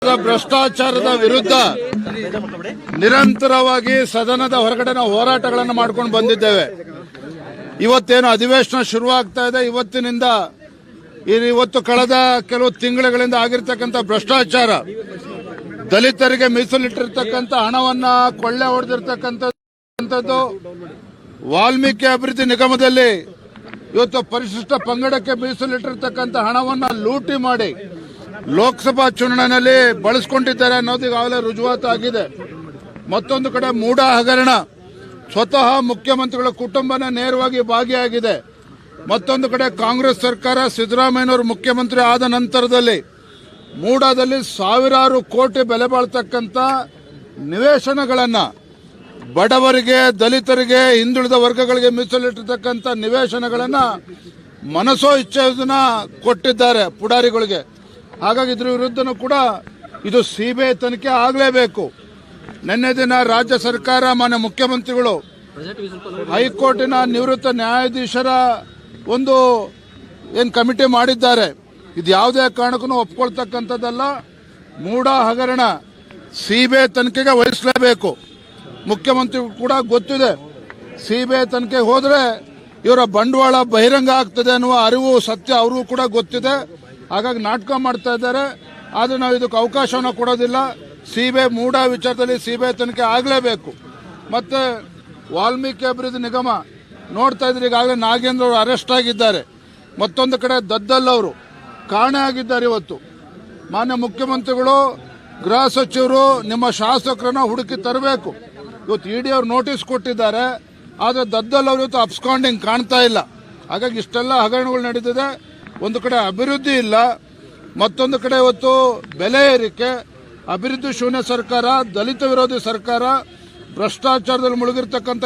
ಭ್ರಷ್ಟಾಚಾರದ ವಿರುದ್ಧ ನಿರಂತರವಾಗಿ ಸದನದ ಹೊರಗಡೆ ನಾವು ಹೋರಾಟಗಳನ್ನು ಮಾಡ್ಕೊಂಡು ಬಂದಿದ್ದೇವೆ. ಇವತ್ತೇನು ಅಧಿವೇಶನ ಶುರುವಾಗ್ತಾ ಇದೆ, ಇವತ್ತಿನಿಂದ ಇವತ್ತು ಕಳೆದ ಕೆಲವು ತಿಂಗಳುಗಳಿಂದ ಆಗಿರ್ತಕ್ಕಂಥ ಭ್ರಷ್ಟಾಚಾರ, ದಲಿತರಿಗೆ ಮೀಸಲಿಟ್ಟಿರ್ತಕ್ಕಂಥ ಹಣವನ್ನ ಕೊಳ್ಳೆ ಹೊಡೆದಿರ್ತಕ್ಕಂಥದ್ದು, ವಾಲ್ಮೀಕಿ ಅಭಿವೃದ್ಧಿ ನಿಗಮದಲ್ಲಿ ಇವತ್ತು ಪರಿಶಿಷ್ಟ ಪಂಗಡಕ್ಕೆ ಮೀಸಲಿಟ್ಟಿರ್ತಕ್ಕಂಥ ಹಣವನ್ನ ಲೂಟಿ ಮಾಡಿ ಲೋಕಸಭಾ ಚುನಾವಣೆಯಲ್ಲಿ ಬಳಸಿಕೊಂಡಿದ್ದಾರೆ ಅನ್ನೋದು ಈಗಾಗಲೇ ರುಜುವಾತು ಆಗಿದೆ. ಮತ್ತೊಂದು ಕಡೆ ಮೂಡ ಹಗರಣ, ಸ್ವತಃ ಮುಖ್ಯಮಂತ್ರಿಗಳ ಕುಟುಂಬನೇ ನೇರವಾಗಿ ಭಾಗಿಯಾಗಿದೆ. ಮತ್ತೊಂದು ಕಡೆ ಕಾಂಗ್ರೆಸ್ ಸರ್ಕಾರ ಸಿದ್ದರಾಮಯ್ಯನವರು ಮುಖ್ಯಮಂತ್ರಿ ಆದ ನಂತರದಲ್ಲಿ ಮೂಡಾದಲ್ಲಿ ಸಾವಿರಾರು ಕೋಟಿ ಬೆಲೆ ಬಾಳ್ತಕ್ಕಂಥ ನಿವೇಶನಗಳನ್ನು ಬಡವರಿಗೆ, ದಲಿತರಿಗೆ, ಹಿಂದುಳಿದ ವರ್ಗಗಳಿಗೆ ಮೀಸಲಿಟ್ಟಿರ್ತಕ್ಕಂಥ ನಿವೇಶನಗಳನ್ನು ಮನಸೋ ಇಚ್ಛೆಯನ್ನ ಕೊಟ್ಟಿದ್ದಾರೆ ಪುಡಾರಿಗಳಿಗೆ. ಹಾಗಾಗಿ ಇದ್ರ ವಿರುದ್ಧನೂ ಕೂಡ ಇದು ಸಿಬಿಐ ತನಿಖೆ ಆಗಲೇಬೇಕು. ನಿನ್ನೆ ದಿನ ರಾಜ್ಯ ಸರ್ಕಾರ, ಮಾನ್ಯ ಮುಖ್ಯಮಂತ್ರಿಗಳು ಹೈಕೋರ್ಟಿನ ನಿವೃತ್ತ ನ್ಯಾಯಾಧೀಶರ ಒಂದು ಕಮಿಟಿ ಮಾಡಿದ್ದಾರೆ. ಇದು ಯಾವುದೇ ಕಾರಣಕ್ಕೂ ಒಪ್ಕೊಳ್ತಕ್ಕಂಥದ್ದಲ್ಲ. ಮೂಡ ಹಗರಣ ಸಿಬಿಐ ತನಿಖೆಗೆ ವಹಿಸಲೇಬೇಕು. ಮುಖ್ಯಮಂತ್ರಿಗಳು ಕೂಡ ಗೊತ್ತಿದೆ, ಸಿಬಿಐ ತನಿಖೆಗೆ ಹೋದರೆ ಇವರ ಬಂಡವಾಳ ಬಹಿರಂಗ ಆಗ್ತದೆ ಅನ್ನುವ ಅರಿವು, ಸತ್ಯ ಅವ್ರಿಗೂ ಕೂಡ ಗೊತ್ತಿದೆ. ಹಾಗಾಗಿ ನಾಟಕ ಮಾಡ್ತಾ ಇದ್ದಾರೆ. ಆದರೆ ನಾವು ಇದಕ್ಕೆ ಅವಕಾಶವನ್ನು ಕೊಡೋದಿಲ್ಲ. ಸಿಬಿಐ ಮೂಡ ವಿಚಾರದಲ್ಲಿ ಸಿಬಿಐ ತನಿಖೆ ಆಗಲೇಬೇಕು. ಮತ್ತೆ ವಾಲ್ಮೀಕಿ ಅಭಿವೃದ್ಧಿ ನಿಗಮ ನೋಡ್ತಾ ಇದ್ರೆ ಈಗಾಗಲೇ ನಾಗೇಂದ್ರ ಅವರು ಅರೆಸ್ಟ್ ಆಗಿದ್ದಾರೆ. ಮತ್ತೊಂದು ಕಡೆ ದದ್ದಲ್ ಅವರು ಕಾಣೆ ಆಗಿದ್ದಾರೆ. ಇವತ್ತು ಮಾನ್ಯ ಮುಖ್ಯಮಂತ್ರಿಗಳು, ಗೃಹ ಸಚಿವರು ನಿಮ್ಮ ಶಾಸಕರನ್ನ ಹುಡುಕಿ ತರಬೇಕು. ಇವತ್ತು ಇಡಿ ಅವರು ನೋಟಿಸ್ ಕೊಟ್ಟಿದ್ದಾರೆ, ಆದರೆ ದದ್ದಲ್ ಅವರು ಇವತ್ತು ಅಬ್ಸ್ಕಾಂಡಿಂಗ್ ಕಾಣ್ತಾ ಇಲ್ಲ. ಹಾಗಾಗಿ ಇಷ್ಟೆಲ್ಲ ಹಗರಣಗಳು ನಡೀತಿದೆ. ಒಂದು ಕಡೆ ಅಭಿವೃದ್ಧಿ ಇಲ್ಲ, ಮತ್ತೊಂದು ಕಡೆ ಇವತ್ತು ಬೆಲೆ ಏರಿಕೆ, ಅಭಿವೃದ್ಧಿ ಶೂನ್ಯ ಸರ್ಕಾರ, ದಲಿತ ವಿರೋಧಿ ಸರ್ಕಾರ, ಭ್ರಷ್ಟಾಚಾರದಲ್ಲಿ ಮುಳುಗಿರ್ತಕ್ಕಂಥ